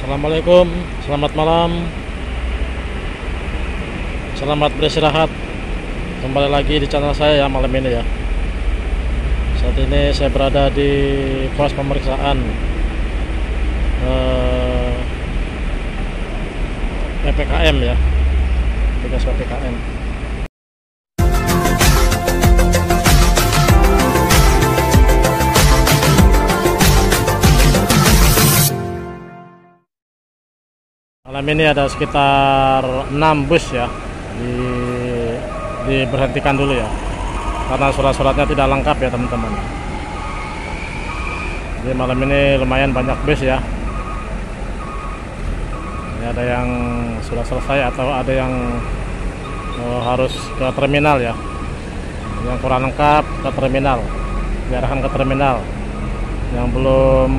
Assalamualaikum, selamat malam, selamat beristirahat. Kembali lagi di channel saya ya malam ini ya. Saat ini saya berada di pos pemeriksaan PPKM ya, tugas PPKM. Malam ini ada sekitar 6 bus ya, diberhentikan dulu ya, karena surat-suratnya tidak lengkap ya teman-teman. Jadi malam ini lumayan banyak bus ya. Ini ada yang sudah selesai atau ada yang harus ke terminal ya. Yang kurang lengkap ke terminal, diarahkan ke terminal. Yang belum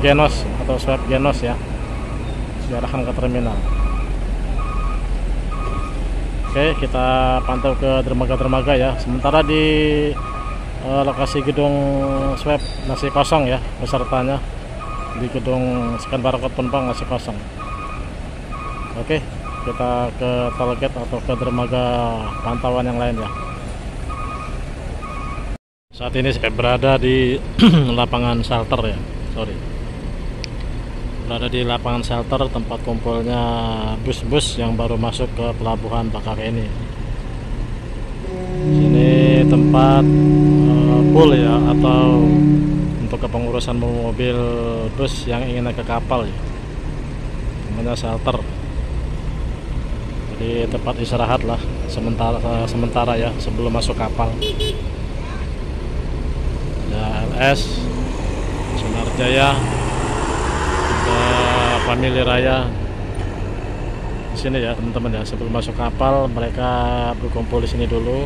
genos atau swab genos ya, diarahkan ke terminal. Oke, kita pantau ke dermaga-dermaga ya. Sementara di lokasi gedung swab masih kosong ya pesertanya. Di gedung scan barcode penumpang masih kosong. Oke, kita ke toll gate atau ke dermaga pantauan yang lain ya. Saat ini saya berada di lapangan shelter ya. Berada di lapangan shelter tempat kumpulnya bus-bus yang baru masuk ke pelabuhan Bakauheni. Sini tempat pool ya, atau untuk kepengurusan mobil bus yang ingin naik ke kapal ya. Namanya shelter. Jadi tempat istirahat lah sementara ya sebelum masuk kapal. Ada LS, Sunarjaya, Family Raya di sini ya teman-teman ya. Sebelum masuk kapal mereka berkumpul di sini dulu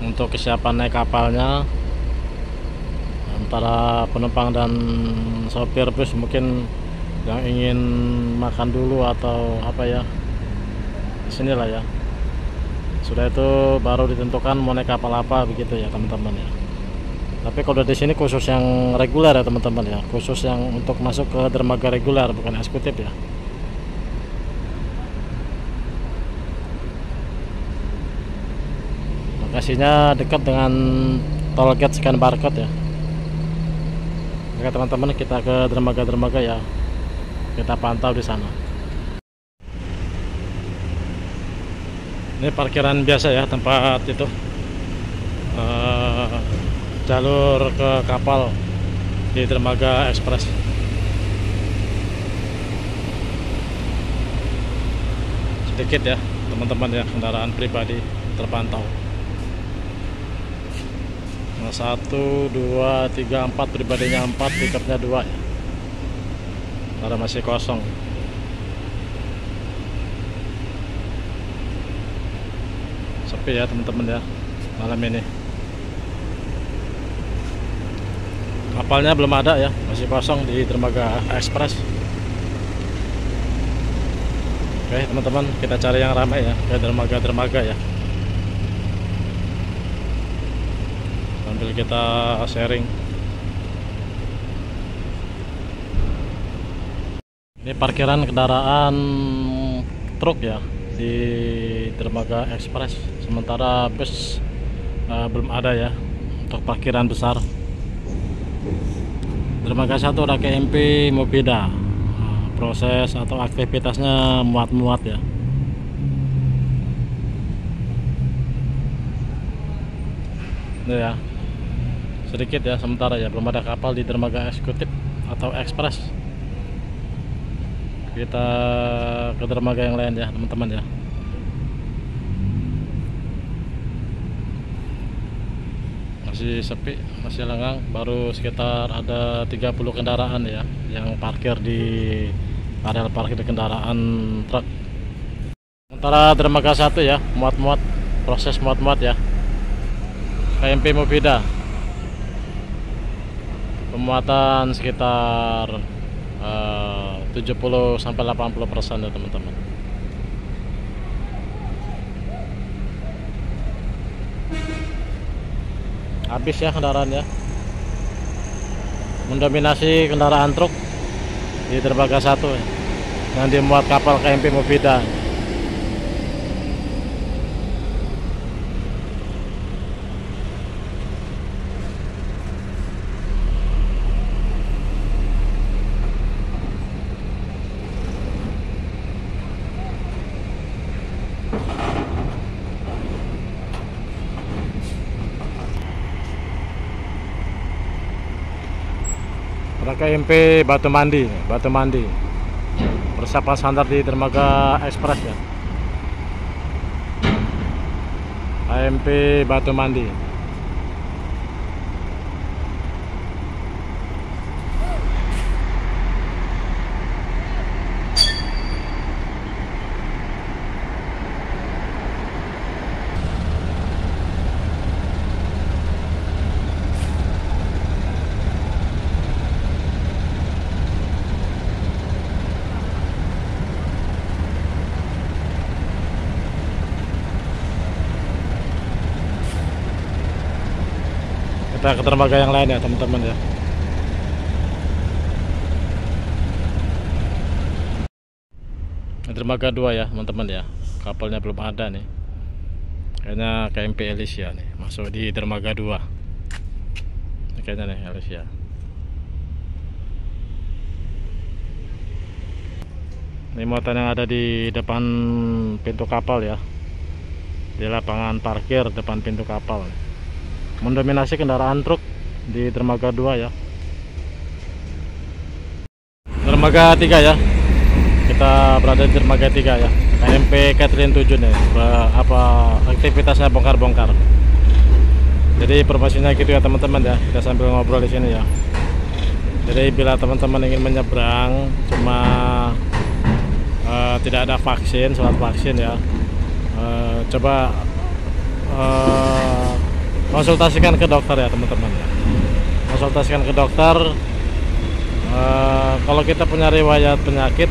untuk kesiapan naik kapalnya. Antara penumpang dan sopir bus mungkin yang ingin makan dulu atau apa ya, di sinilah ya. Sudah itu baru ditentukan mau naik kapal apa begitu ya teman-teman ya. Tapi kalau di sini khusus yang reguler ya teman-teman ya, khusus yang untuk masuk ke dermaga reguler, bukan eksekutif ya. Lokasinya dekat dengan toll gate scan barcode ya. Oke teman-teman, kita ke dermaga-dermaga ya, kita pantau di sana. Ini parkiran biasa ya, tempat itu jalur ke kapal di dermaga ekspres. Sedikit ya teman-teman ya, kendaraan pribadi terpantau. 1, 2, 3, 4, pribadinya 4, pickupnya 2 ya. Karena masih kosong. Sepi ya teman-teman ya malam ini. Kapalnya belum ada ya, masih kosong di dermaga ekspres. Oke teman-teman, kita cari yang ramai ya, ke dermaga-dermaga ya, sambil kita sharing. Ini parkiran kendaraan truk ya di dermaga ekspres. Sementara bus belum ada ya untuk parkiran besar. Dermaga 1 ada KMP Mobida. Proses atau aktivitasnya muat-muat ya. Ini ya, sedikit ya sementara ya, belum ada kapal di dermaga eksekutif atau ekspres. Kita ke dermaga yang lain ya teman-teman ya. Masih sepi, masih lengang. Baru sekitar ada 30 kendaraan ya yang parkir di area parkir kendaraan truk. Sementara dermaga 1 ya, muat-muat, proses muat-muat ya. KMP Mobida, pemuatan sekitar 70-80% ya teman-teman. Habis ya kendaraan ya. mendominasi kendaraan truk di dermaga 1 yang dimuat kapal KMP Mufida. KMP Batu Mandi persiapan sandar di dermaga ekspres ya. KMP Batu Mandi. Kita ke dermaga yang lain ya teman-teman ya. Dermaga 2 ya teman-teman ya. Kapalnya belum ada nih. Kayaknya KMP Elysia nih masuk di dermaga 2. Ini kayaknya nih Elysia. Ini muatan yang ada di depan pintu kapal ya. Di lapangan parkir depan pintu kapal. Mendominasi kendaraan truk di dermaga 2 ya. Dermaga 3 ya. Kita berada di dermaga 3 ya. KMP Catherine 7 nih. Aktivitasnya bongkar-bongkar. Jadi informasinya gitu ya teman-teman ya. Kita sambil ngobrol di sini ya. Jadi bila teman-teman ingin menyeberang cuma tidak ada vaksin, surat vaksin ya. Coba konsultasikan ke dokter ya teman-teman ya. Konsultasikan ke dokter. Kalau kita punya riwayat penyakit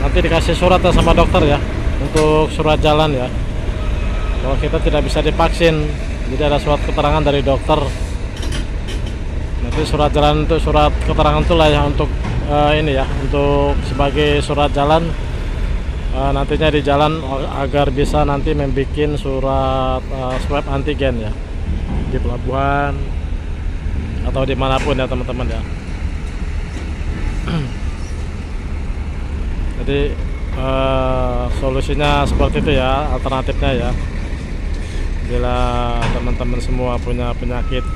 nanti dikasih surat sama dokter ya untuk surat jalan ya. Kalau kita tidak bisa divaksin, jadi ada surat keterangan dari dokter. Nanti surat jalan itu surat keterangan itulah ya untuk ini ya, untuk sebagai surat jalan nantinya di jalan agar bisa nanti membuat surat swab antigen ya di pelabuhan atau dimanapun ya teman-teman ya. Jadi solusinya seperti itu ya, alternatifnya ya. Bila teman-teman semua punya penyakit,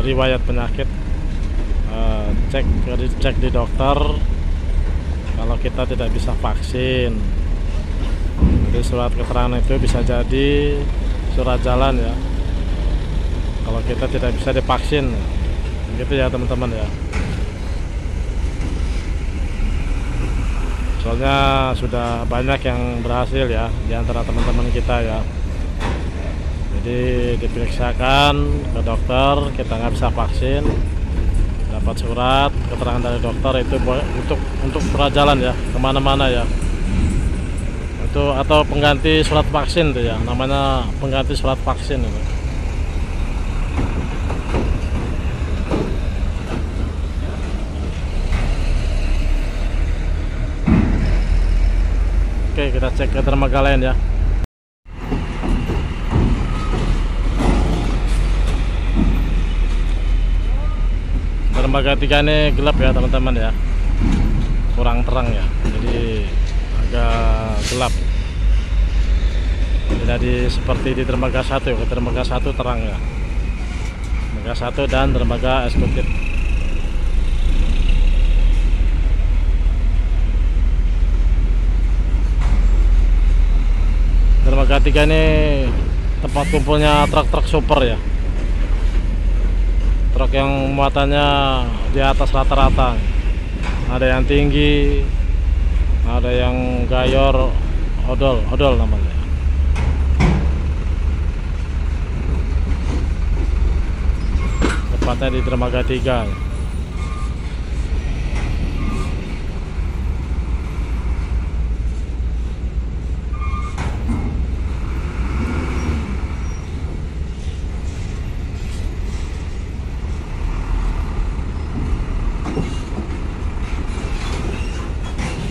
riwayat penyakit, cek di dokter. Kalau kita tidak bisa vaksin, jadi surat keterangan itu bisa jadi surat jalan ya. Kalau kita tidak bisa divaksin, gitu ya teman-teman ya. Soalnya sudah banyak yang berhasil ya di antara teman-teman kita ya. Jadi diperiksakan ke dokter, kita nggak bisa vaksin, dapat surat keterangan dari dokter itu untuk surat jalan ya kemana-mana ya. Itu atau pengganti surat vaksin tuh ya, namanya pengganti surat vaksin itu. Oke, kita cek ke dermaga lain ya. Dermaga 3 ini gelap ya teman-teman ya, kurang terang ya, jadi agak gelap. Jadi seperti di dermaga 1 ya, dermaga 1 terang ya, dermaga 1 dan dermaga eksekutif. Dermaga 3 ini tempat kumpulnya truk-truk super ya, truk yang muatannya di atas rata-rata. Ada yang tinggi, ada yang gayor, odol namanya. Tepatnya di dermaga 3.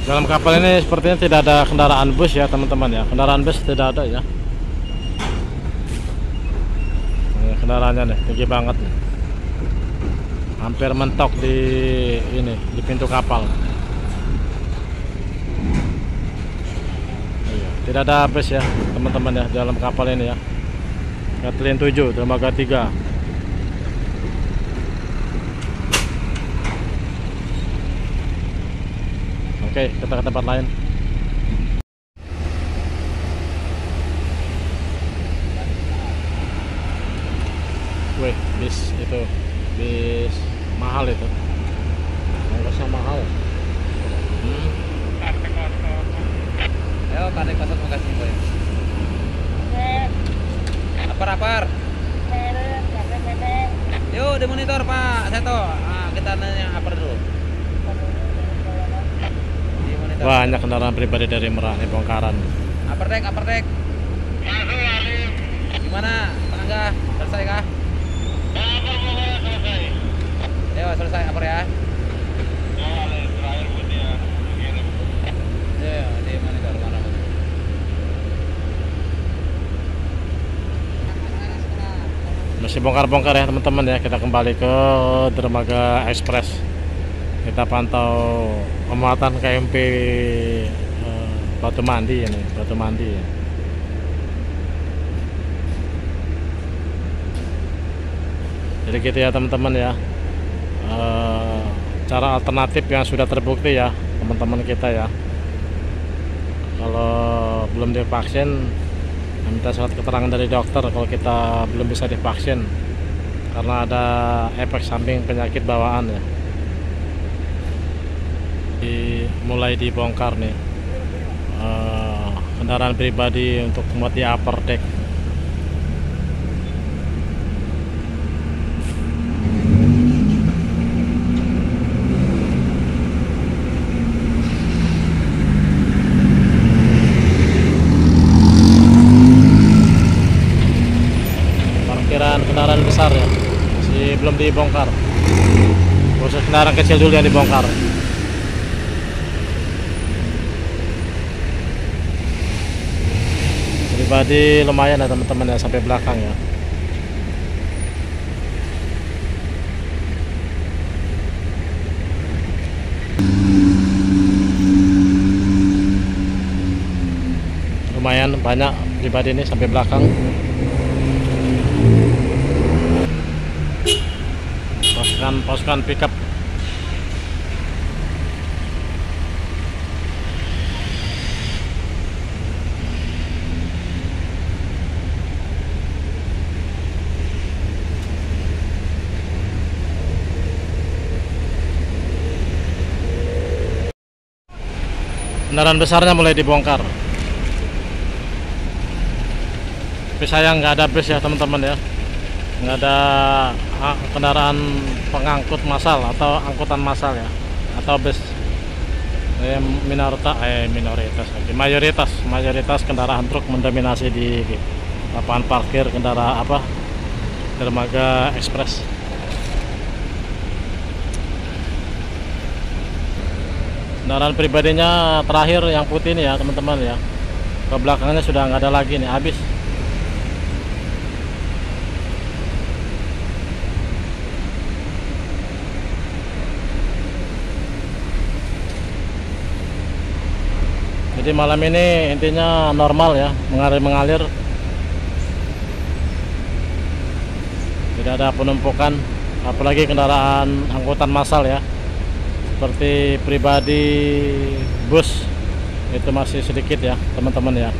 Dalam kapal ini sepertinya tidak ada kendaraan bus ya teman-teman ya. Kendaraan bus tidak ada ya. Ini kendaraannya nih tinggi banget nih. Hampir mentok di ini di pintu kapal. Iya, tidak ada bus ya teman-teman ya dalam kapal ini ya. Katlin 7 dermaga 3. Oke, kita ke tempat lain. Wih, bis itu, bis mahal itu. Ongkosnya mahal. Ayo, tarik pasang makasih boy. Apar. Yuk, di monitor Pak Seto. Ah, kita nanya apar dulu. Banyak kendaraan pribadi dari Merak nih bongkaran. Upper deck. Gimana? Tenang kah? Selesai kah? Ayo selesai upper ya. Iya, di monitor mana? Masih bongkar-bongkar ya teman-teman ya. Kita kembali ke dermaga ekspres. Kita pantau pemuatan KMP Batu Mandi ini, Batu Mandi ya. Jadi gitu ya teman-teman ya. Cara alternatif yang sudah terbukti ya teman-teman kita ya. Kalau belum divaksin, minta surat keterangan dari dokter kalau kita belum bisa divaksin karena ada efek samping penyakit bawaan ya. Mulai dibongkar nih kendaraan pribadi untuk muat di upper deck. Parkiran kendaraan besar ya masih belum dibongkar, khusus kendaraan kecil dulu yang dibongkar. Pribadi lumayan ya teman-teman ya sampai belakang ya. Lumayan banyak pribadi ini sampai belakang. Pasukan pickup. Kendaraan besarnya mulai dibongkar. Tapi sayang nggak ada bus ya teman-teman ya. Nggak ada kendaraan pengangkut massal atau angkutan massal ya, atau bus. Mayoritas kendaraan truk mendominasi di lapangan parkir kendaraan dermaga ekspres. Kendaraan pribadinya terakhir yang putih ini ya teman-teman ya. Ke belakangnya sudah nggak ada lagi nih, habis. Jadi malam ini intinya normal ya, mengalir. Tidak ada penumpukan, apalagi kendaraan angkutan massal ya. Seperti pribadi, bus itu masih sedikit ya teman-teman ya.